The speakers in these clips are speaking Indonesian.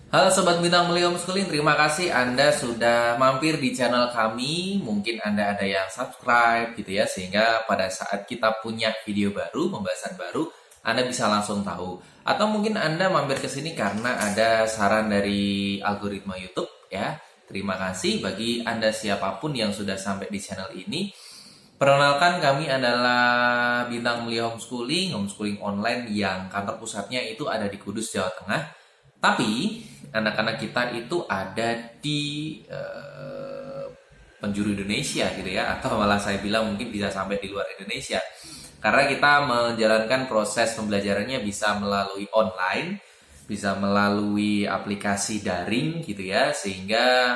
Halo Sobat Bintang Mulia Homeschooling, terima kasih Anda sudah mampir di channel kami. Mungkin Anda ada yang subscribe gitu ya, sehingga pada saat kita punya video baru, pembahasan baru, Anda bisa langsung tahu. Atau mungkin Anda mampir ke sini karena ada saran dari algoritma YouTube ya. Terima kasih bagi Anda siapapun yang sudah sampai di channel ini. Perkenalkan, kami adalah Bintang Mulia Homeschooling, homeschooling online yang kantor pusatnya itu ada di Kudus, Jawa Tengah. Tapi anak-anak kita itu ada di penjuru Indonesia gitu ya, atau malah saya bilang mungkin bisa sampai di luar Indonesia. Karena kita menjalankan proses pembelajarannya bisa melalui online, bisa melalui aplikasi daring gitu ya, sehingga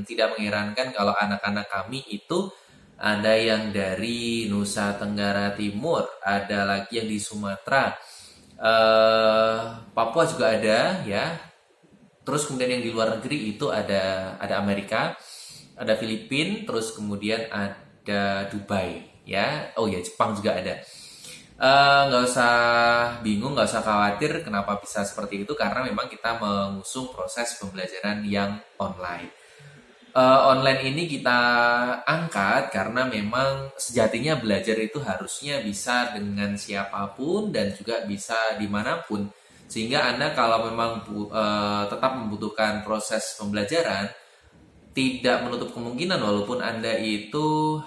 tidak mengherankan kalau anak-anak kami itu ada yang dari Nusa Tenggara Timur, ada lagi yang di Sumatera, Papua juga ada ya. Terus kemudian yang di luar negeri itu ada Amerika, ada Filipina, terus kemudian ada Dubai ya. Oh ya, Jepang juga ada. Nggak usah bingung, nggak usah khawatir kenapa bisa seperti itu, karena memang kita mengusung proses pembelajaran yang online. Online ini kita angkat karena memang sejatinya belajar itu harusnya bisa dengan siapapun dan juga bisa dimanapun. Sehingga Anda kalau memang tetap membutuhkan proses pembelajaran, tidak menutup kemungkinan walaupun Anda itu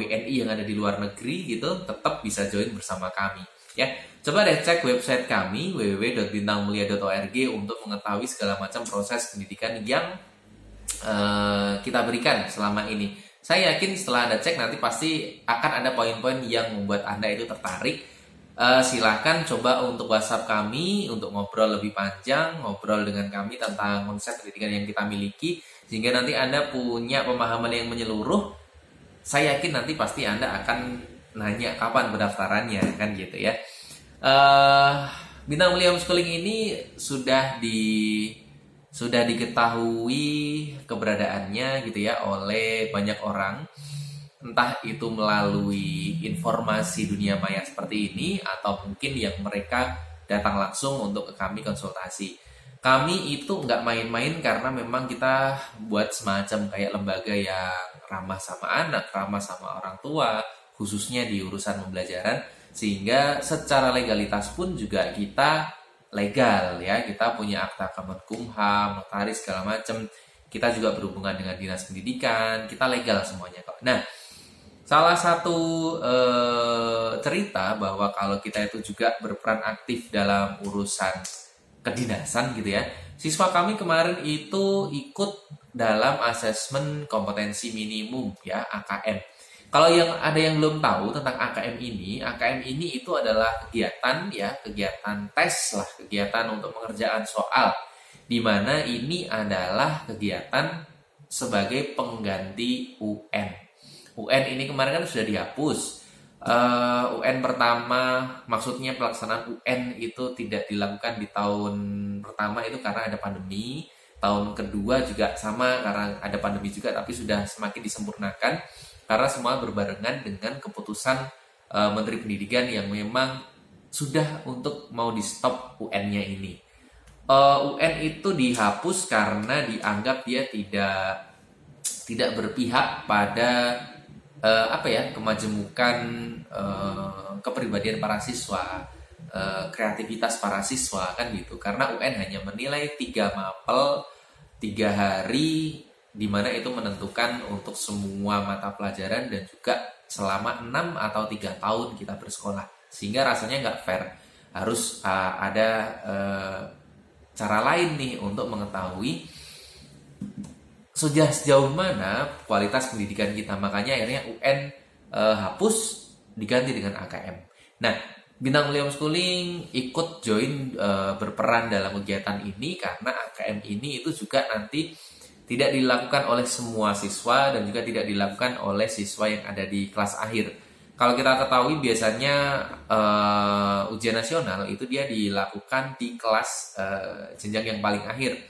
WNI yang ada di luar negeri gitu, tetap bisa join bersama kami. Ya, coba deh cek website kami www.bintangmulia.org untuk mengetahui segala macam proses pendidikan yang kita berikan selama ini. Saya yakin setelah Anda cek nanti pasti akan ada poin-poin yang membuat Anda itu tertarik. Silahkan coba untuk WhatsApp kami untuk ngobrol lebih panjang, ngobrol dengan kami tentang konsep pendidikan yang kita miliki, sehingga nanti Anda punya pemahaman yang menyeluruh. Saya yakin nanti pasti Anda akan nanya kapan pendaftarannya, kan gitu ya. Bintang Mulia Homeschooling ini sudah diketahui keberadaannya gitu ya oleh banyak orang, entah itu melalui informasi dunia maya seperti ini atau mungkin yang mereka datang langsung untuk ke kami konsultasi. Kami itu nggak main-main karena memang kita buat semacam kayak lembaga yang ramah sama anak, ramah sama orang tua, khususnya di urusan pembelajaran, sehingga secara legalitas pun juga kita legal ya. Kita punya akta Kemenkumham, notaris segala macam. Kita juga berhubungan dengan dinas pendidikan, kita legal semuanya kok. Nah, salah satu cerita bahwa kalau kita itu juga berperan aktif dalam urusan kedinasan gitu ya. Siswa kami kemarin itu ikut dalam asesmen kompetensi minimum ya, AKM. Kalau ada yang belum tahu tentang AKM ini itu adalah kegiatan ya, kegiatan tes lah, kegiatan untuk pengerjaan soal, di mana ini adalah kegiatan sebagai pengganti UN. UN ini kemarin kan sudah dihapus. UN pertama, maksudnya pelaksanaan UN itu tidak dilakukan di tahun pertama itu karena ada pandemi. Tahun kedua juga sama karena ada pandemi juga, tapi sudah semakin disempurnakan karena semua berbarengan dengan keputusan Menteri Pendidikan yang memang sudah untuk mau di stop UN-nya ini. UN itu dihapus karena dianggap dia tidak berpihak pada kemajemukan kepribadian para siswa, kreativitas para siswa kan gitu. Karena UN hanya menilai 3 mapel 3 hari, di mana itu menentukan untuk semua mata pelajaran dan juga selama 6 atau 3 tahun kita bersekolah. Sehingga rasanya nggak fair. Harus ada cara lain nih untuk mengetahui sudah sejauh mana kualitas pendidikan kita. Makanya akhirnya UN hapus, diganti dengan AKM. Nah, Bintang Mulia Homeschooling ikut join berperan dalam kegiatan ini karena AKM ini itu juga nanti tidak dilakukan oleh semua siswa dan juga tidak dilakukan oleh siswa yang ada di kelas akhir. Kalau kita ketahui biasanya ujian nasional itu dia dilakukan di kelas jenjang yang paling akhir.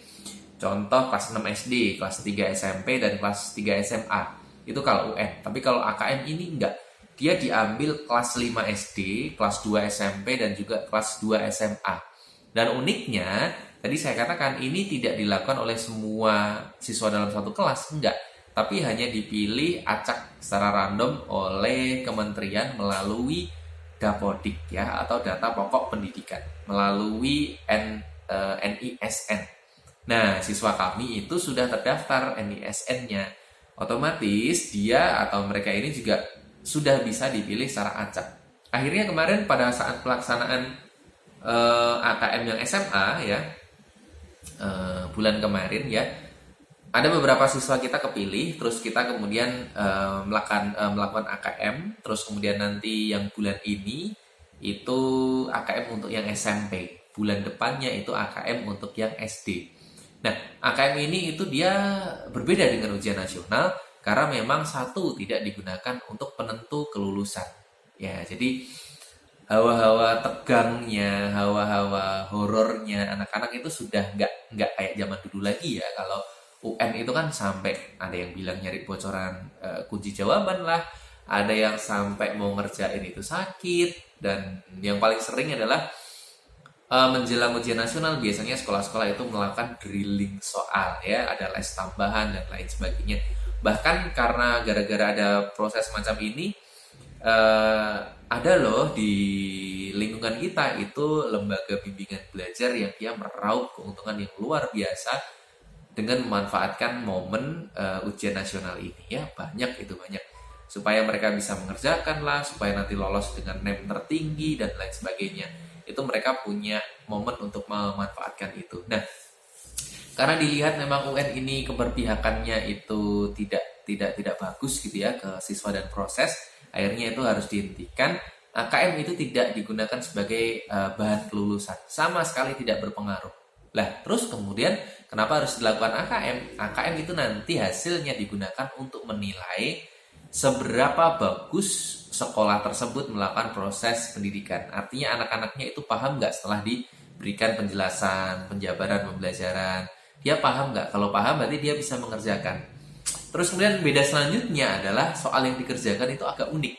Contoh kelas 6 SD, kelas 3 SMP, dan kelas 3 SMA. Itu kalau UN. Tapi kalau AKM ini enggak. Dia diambil kelas 5 SD, kelas 2 SMP, dan juga kelas 2 SMA. Dan uniknya, tadi saya katakan ini tidak dilakukan oleh semua siswa dalam satu kelas, enggak. Tapi hanya dipilih acak secara random oleh kementerian melalui Dapodik ya, atau data pokok pendidikan melalui NISN. Nah, siswa kami itu sudah terdaftar NISN-nya. Otomatis dia atau mereka ini juga sudah bisa dipilih secara acak. Akhirnya kemarin pada saat pelaksanaan AKM yang SMA ya, bulan kemarin ya, ada beberapa siswa kita kepilih, terus kita kemudian melakukan AKM, terus kemudian nanti yang bulan ini itu AKM untuk yang SMP, bulan depannya itu AKM untuk yang SD. Nah, AKM ini itu dia berbeda dengan ujian nasional karena memang satu tidak digunakan untuk penentu kelulusan. Ya, jadi hawa-hawa tegangnya, hawa-hawa horornya anak-anak itu sudah nggak kayak zaman dulu lagi ya. Kalau UN itu kan sampai ada yang bilang nyari bocoran kunci jawaban lah, ada yang sampai mau ngerjain itu sakit, dan yang paling sering adalah menjelang ujian nasional biasanya sekolah-sekolah itu melakukan drilling soal ya, ada les tambahan dan lain sebagainya. Bahkan karena gara-gara ada proses macam ini, ada loh di lingkungan kita itu lembaga bimbingan belajar yang dia meraup keuntungan yang luar biasa dengan memanfaatkan momen ujian nasional ini ya, banyak supaya mereka bisa mengerjakan lah, supaya nanti lolos dengan NEM tertinggi dan lain sebagainya. Itu mereka punya momen untuk memanfaatkan itu. Nah, karena dilihat memang UN ini keberpihakannya itu tidak bagus gitu ya ke siswa dan proses, akhirnya itu harus dihentikan. AKM itu tidak digunakan sebagai bahan kelulusan, sama sekali tidak berpengaruh. Lah, terus kemudian kenapa harus dilakukan AKM? AKM itu nanti hasilnya digunakan untuk menilai seberapa bagus sekolah tersebut melakukan proses pendidikan. Artinya anak-anaknya itu paham nggak setelah diberikan penjelasan, penjabaran, pembelajaran. Dia paham nggak? Kalau paham berarti dia bisa mengerjakan. Terus kemudian beda selanjutnya adalah soal yang dikerjakan itu agak unik.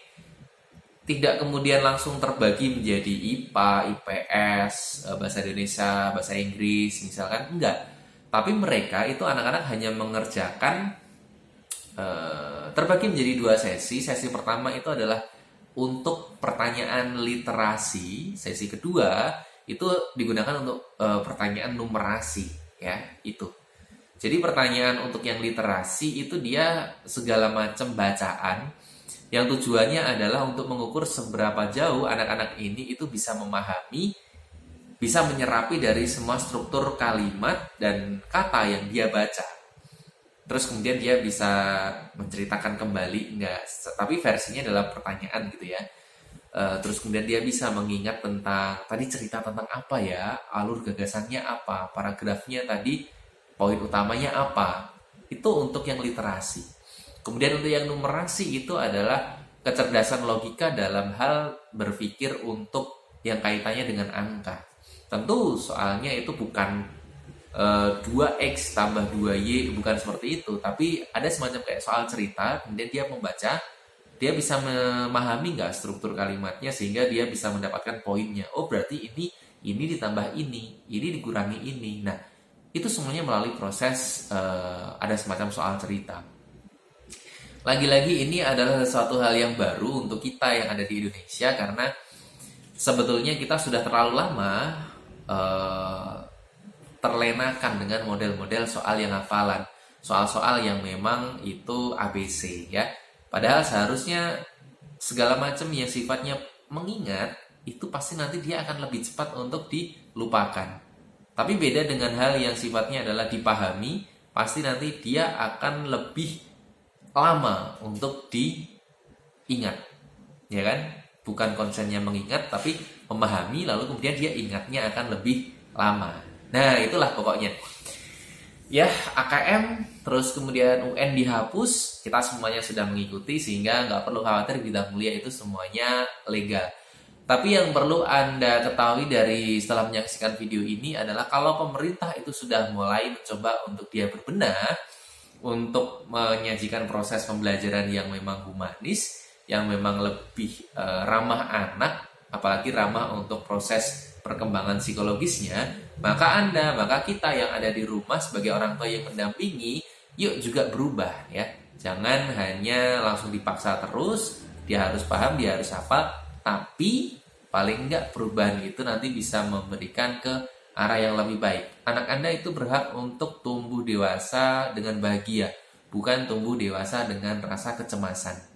Tidak kemudian langsung terbagi menjadi IPA, IPS, bahasa Indonesia, bahasa Inggris misalkan. Enggak. Tapi mereka itu anak-anak hanya mengerjakan terbagi menjadi 2 sesi. Sesi pertama itu adalah untuk pertanyaan literasi. Sesi kedua itu digunakan untuk pertanyaan numerasi ya, itu. Jadi pertanyaan untuk yang literasi itu dia segala macam bacaan yang tujuannya adalah untuk mengukur seberapa jauh anak-anak ini itu bisa memahami, bisa menyerapi dari semua struktur kalimat dan kata yang dia baca. Terus kemudian dia bisa menceritakan kembali, enggak, tapi versinya adalah pertanyaan gitu ya. Terus kemudian dia bisa mengingat tentang, tadi cerita tentang apa ya, alur gagasannya apa, paragrafnya tadi, poin utamanya apa. Itu untuk yang literasi. Kemudian untuk yang numerasi itu adalah kecerdasan logika dalam hal berpikir untuk yang kaitannya dengan angka. Tentu soalnya itu bukan 2X tambah 2Y, bukan seperti itu, tapi ada semacam kayak soal cerita, kemudian dia membaca, dia bisa memahami nggak struktur kalimatnya sehingga dia bisa mendapatkan poinnya. Oh berarti ini ditambah ini dikurangi ini. Nah itu semuanya melalui proses ada semacam soal cerita. Lagi-lagi ini adalah sesuatu hal yang baru untuk kita yang ada di Indonesia, karena sebetulnya kita sudah terlalu lama terlenakan dengan model-model soal yang hafalan, soal-soal yang memang itu ABC ya. Padahal seharusnya segala macam yang sifatnya mengingat itu pasti nanti dia akan lebih cepat untuk dilupakan. Tapi beda dengan hal yang sifatnya adalah dipahami, pasti nanti dia akan lebih lama untuk diingat, ya kan? Bukan konsennya mengingat, tapi memahami, lalu kemudian dia ingatnya akan lebih lama. Nah itulah pokoknya ya, AKM terus kemudian UN dihapus, kita semuanya sudah mengikuti sehingga nggak perlu khawatir bidang kuliah itu semuanya legal. Tapi yang perlu Anda ketahui dari setelah menyaksikan video ini adalah kalau pemerintah itu sudah mulai mencoba untuk dia berbenah, untuk menyajikan proses pembelajaran yang memang humanis, yang memang lebih ramah anak, apalagi ramah untuk proses perkembangan psikologisnya, maka kita yang ada di rumah sebagai orang tua yang mendampingi, yuk juga berubah ya. Jangan hanya langsung dipaksa terus, dia harus paham, dia harus hafal, tapi paling enggak perubahan itu nanti bisa memberikan ke arah yang lebih baik. Anak Anda itu berhak untuk tumbuh dewasa dengan bahagia, bukan tumbuh dewasa dengan rasa kecemasan.